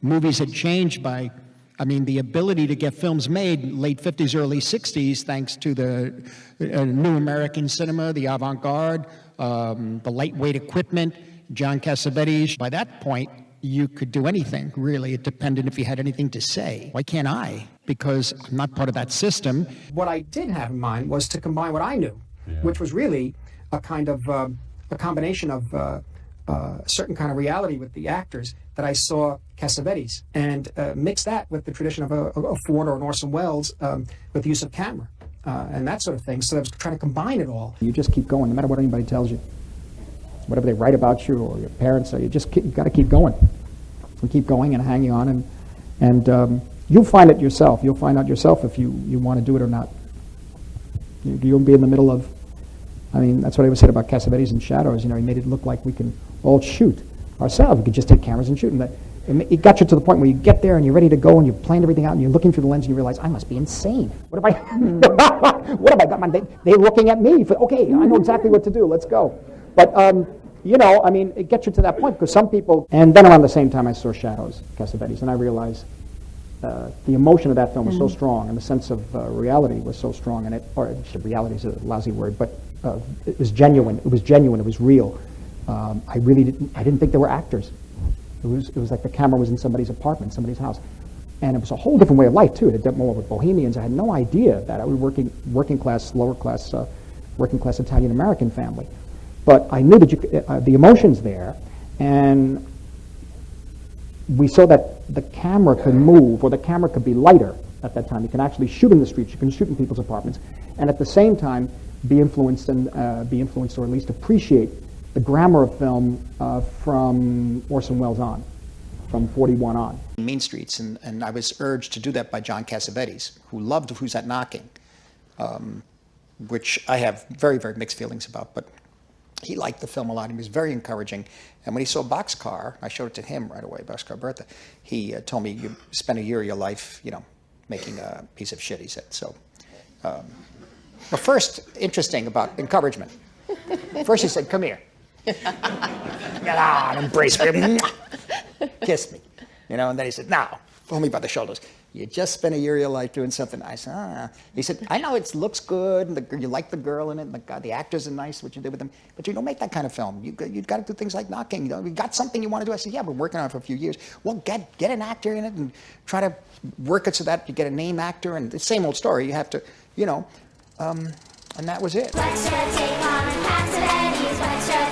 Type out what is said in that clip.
Movies had changed by, I mean, the ability to get films made late 50s, early 60s, thanks to the new American cinema, the avant-garde, the lightweight equipment, John Cassavetes. By that point, you could do anything, really. It depended if you had anything to say. Why can't I? Because I'm not part of that system. What I did have in mind was to combine what I knew, which was really a kind of a combination of a certain kind of reality with the actors that I saw Cassavetes, and mix that with the tradition of a Ford or an Orson Welles with the use of camera and that sort of thing. So I was trying to combine it all. You just keep going, no matter what anybody tells you. Whatever they write about you or your parents say, you got to keep going. And keep going and hanging on, and you'll find it yourself. You'll find out yourself if you want to do it or not. You'll be in the middle of, I mean, that's what I always said about Cassavetes and Shadows. You know, he made it look like we can all shoot ourselves. We could just take cameras and shoot. And it got you to the point where you get there and you're ready to go and you've planned everything out and you're looking through the lens and you realize, I must be insane. What have I got? They're looking at me. Okay, I know exactly what to do. Let's go. But, you know, I mean, it gets you to that point because some people, and then around the same time I saw Shadows, Cassavetes, and I realized the emotion of that film was so strong and the sense of reality was so strong, and reality is a lousy word, but it was genuine. It was real. I didn't think they were actors. It was like the camera was in somebody's apartment, somebody's house. And it was a whole different way of life, too. It did more with Bohemians. I had no idea that I was working class, working class Italian-American family. But I knew that the emotion's there, and we saw that the camera could move, or the camera could be lighter at that time. You can actually shoot in the streets, you can shoot in people's apartments, and at the same time be influenced, or at least appreciate the grammar of film from Orson Welles on, from 41 on. Mean Streets, and I was urged to do that by John Cassavetes, who loved Who's That Knocking, which I have very, very mixed feelings about, but he liked the film a lot. He was very encouraging. And when he saw Boxcar, I showed it to him right away, Boxcar Bertha. He told me, you spent a year of your life, you know, making a piece of shit, he said. So, but first, interesting about encouragement. First he said, come here. Get on, embrace me, kiss me. You know, and then he said, now, hold me by the shoulders. You just spent a year of your life doing something. I said, ah. He said, I know it looks good, and you like the girl in it, and the actors are nice, what you did with them, but you don't make that kind of film. You've got to do things like Knocking. You know, you got something you want to do. I said, yeah, we're working on it for a few years. Well, get an actor in it and try to work it so that you get a name actor, and the same old story. You have to, you know, and that was it. What's your take on Cassavetes? What's your